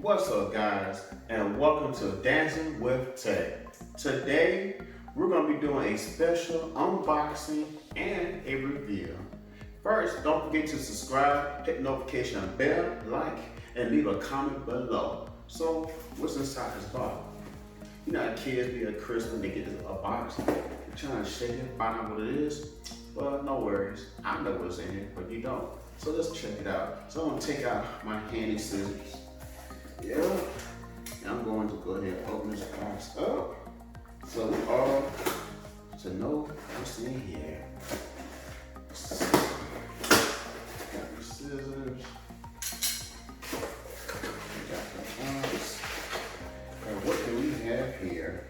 What's up, guys, and welcome to Dancing with Tech. Today, we're going to be doing a special unboxing and a review. First, don't forget to subscribe, hit the notification bell, like, and leave a comment below. So, what's inside this box? You know how kids be at Christmas, they get a box, they're trying to shake it, find out what it is. Well, no worries, I know what's in it, but you don't. So let's check it out. So I'm going to take out my handy scissors. Yeah, and I'm going to go ahead and open this box up so we all to know what's in here. Got the scissors, got the box. And what do we have here?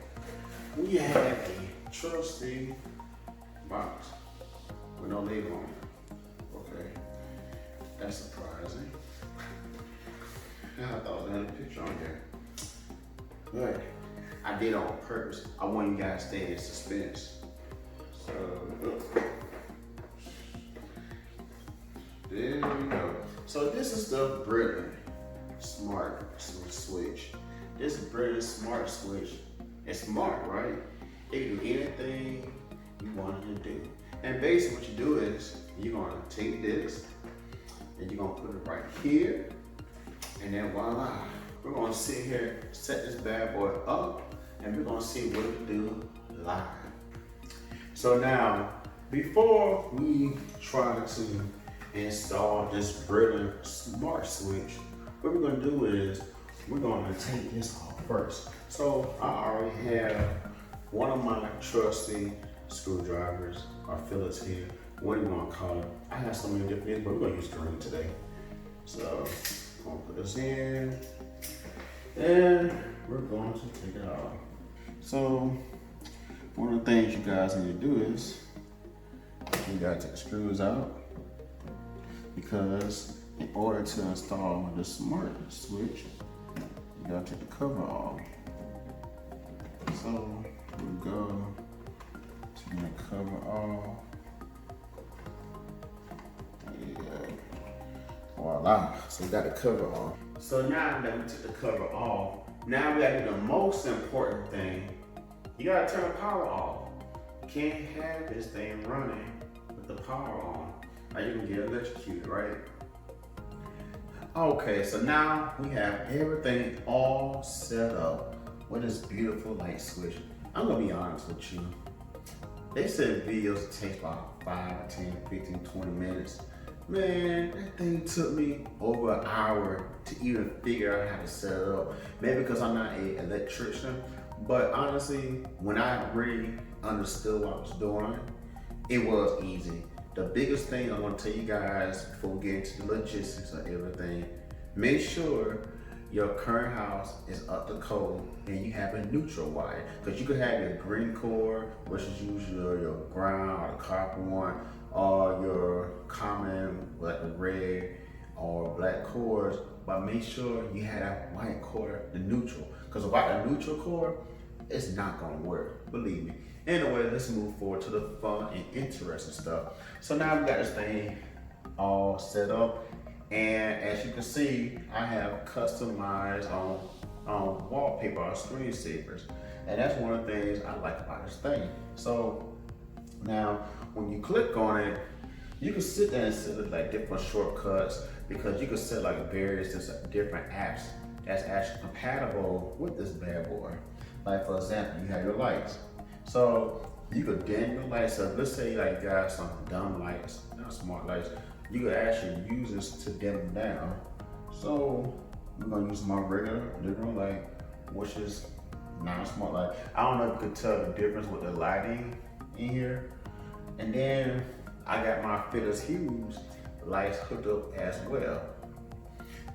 We have a trusty box with no label on it. Okay, that's surprising. I thought I had a picture on there. But I did it on purpose. I want you guys to stay in suspense. So, there we go. So this is the Brilliant Smart Switch. This Brilliant Smart Switch is smart, right? It can do anything you want it to do. And basically what you do is, you're gonna take this, and you're gonna put it right here, and then voila, we're gonna sit here, set this bad boy up, and we're gonna see what it do live. So now, before we try to install this Brilliant Smart Switch, what we're gonna do is, we're gonna take this off first. So I already have one of my trusty screwdrivers, or fillets here, what do you wanna call it? I have so many different things, but we're gonna use green today. So, I'm gonna put this in, and we're going to take it off. So, one of the things you guys need to do is, you gotta take the screws out, because in order to install the smart switch, you gotta take the cover off. So, we go to the cover off. Voila, so we got the cover off. So now that we took the cover off, now we gotta do the most important thing. You gotta turn the power off. You can't have this thing running with the power on, or you can get electrocuted, right? Okay, so now we have everything all set up with this beautiful light switch. I'm gonna be honest with you. They said videos take about 5, 10, 15, 20 minutes. Man, that thing took me over an hour to even figure out how to set it up. Maybe because I'm not an electrician, but honestly, when I really understood what I was doing, it was easy. The biggest thing I want to tell you guys before we get into the logistics of everything, make sure your current house is up to code and you have a neutral wire. Because you could have your green cord, which is usually your ground or the copper one, or your common, like the red or black cords, but make sure you have that white cord, the neutral. Because without the neutral cord, it's not gonna work, believe me. Anyway, let's move forward to the fun and interesting stuff. So now we got this thing all set up, and as you can see, I have customized on wallpaper or screensavers, and that's one of the things I like about this thing. So now, when you click on it, you can sit there and set like different shortcuts, because you can set like various different apps that's actually compatible with this bad boy. Like for example, you have your lights. So you could dim your lights up. Let's say like you got some dumb lights, not smart lights. You could actually use this to dim them down. So I'm gonna use my regular living room light, which is not a smart light. I don't know if you could tell the difference with the lighting in here. And then I got my Philips Hue lights hooked up as well.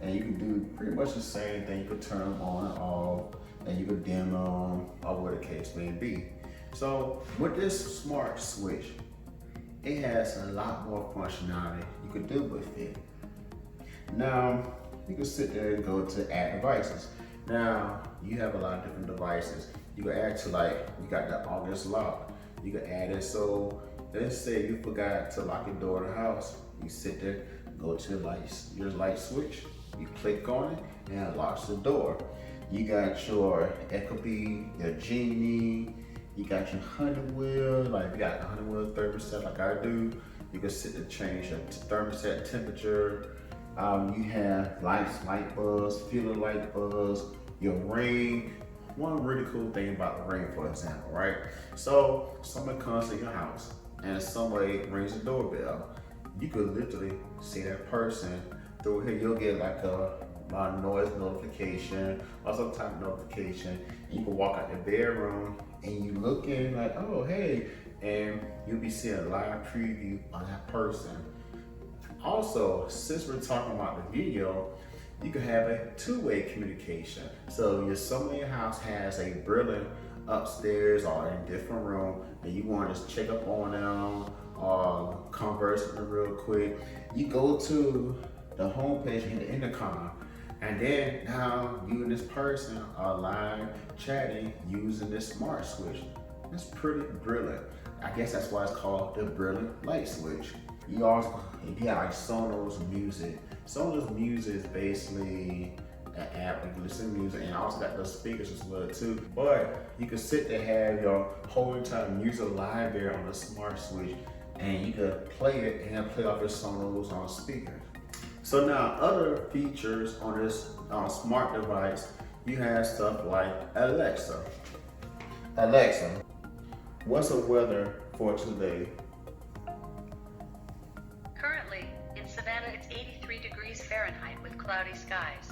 And you can do pretty much the same thing. You could turn them on and off, and you could dim them, or whatever the case may be. So with this smart switch, it has a lot more functionality you could do with it. Now, you can sit there and go to add devices. Now, you have a lot of different devices. You can add to, like, you got the August lock. You can add it, so let's say you forgot to lock your door to the house. You sit there, go to your light switch, You click on it and it locks the door. You got your, it could be your Genie, you got your Honeywell, like you got a Honeywell thermostat like I do. You can sit and change your thermostat temperature. You have lights, light bulbs, feel light bulbs, your ring. One really cool thing about the ring, for example, right? So someone comes to your house and somebody rings the doorbell. You could literally see that person through here. You'll get like a noise notification or some type of notification. And you can walk out the bedroom and you look in like, oh, hey, and you'll be seeing a live preview on that person. Also, since we're talking about the video, you can have a two-way communication. So someone in your house has a brilliant upstairs or in a different room and you want to just check up on them or converse with them real quick. You go to the homepage and the intercom, and then now you and this person are live chatting using this smart switch. That's pretty brilliant. I guess that's why it's called the brilliant light switch. You also, if you have like Sonos music, Sonos music is basically an app where you can listen to music, and also got those speakers as well too. But you can sit there, have your whole entire music library on the smart switch, and you can play it and play off your Sonos on speakers. So now other features on this smart device, you have stuff like Alexa. Alexa, what's the weather for today? Currently, in Savannah, it's 83 degrees Fahrenheit with cloudy skies.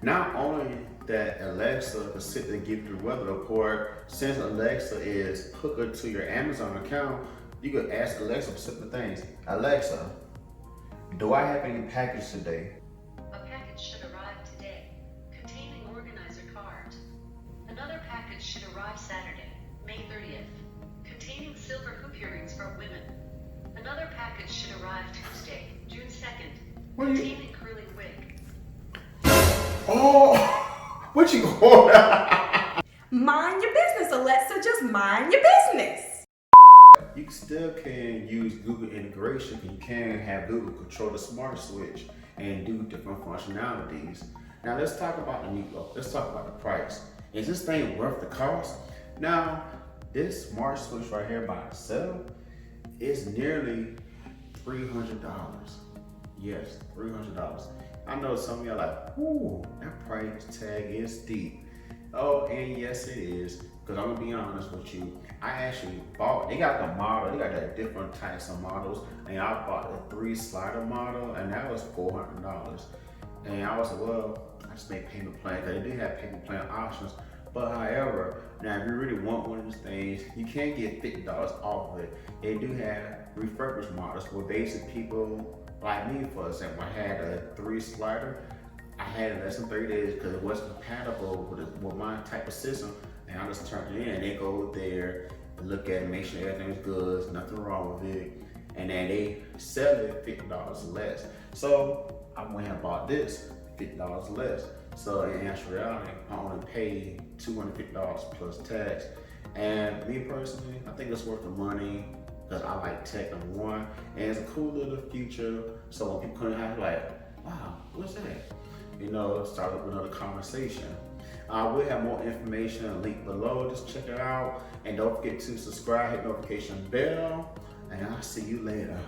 Not only that Alexa can sit there and give you the weather report, since Alexa is hooked to your Amazon account, you could ask Alexa for simple things. Alexa, do I have any package today? A package should arrive today, containing organizer card. Another package should arrive Saturday, May 30th, containing silver hoop earrings for women. Another package should arrive Tuesday, June 2nd, containing curling wig. Oh, what you going? Mind your business, Alexa, just mind your business. You still can use Google integration. You can have Google control the smart switch and do different functionalities. Now let's talk about the Negro. Let's talk about the price. Is this thing worth the cost? Now, this smart switch right here by itself is nearly $300. Yes, $300. I know some of y'all like, ooh, that price tag is steep. Oh, and yes it is, because I'm gonna be honest with you. I actually bought, they got the model, they got the different types of models, and I bought the 3-slider model, and that was $400. And I was like, well, I just made payment plan, because they do have payment plan options. But however, now if you really want one of these things, you can get $50 off of it. They do have refurbished models where basic people like me, for example, I had a 3-slider. I had it less than 30 days because it wasn't compatible with my type of system. And I just turned it in and they go there and look at it, make sure everything's good, there's nothing wrong with it. And then they sell it $50 less. So I went and bought this $50 less. So in actuality, I only paid $250 plus tax. And me personally, I think it's worth the money because I like tech, number one. And it's a cool little feature. So when people come out, like, wow, what's that? You know, start up another conversation. We'll have more information linked below. Just check it out. And don't forget to subscribe, hit notification bell. And I'll see you later.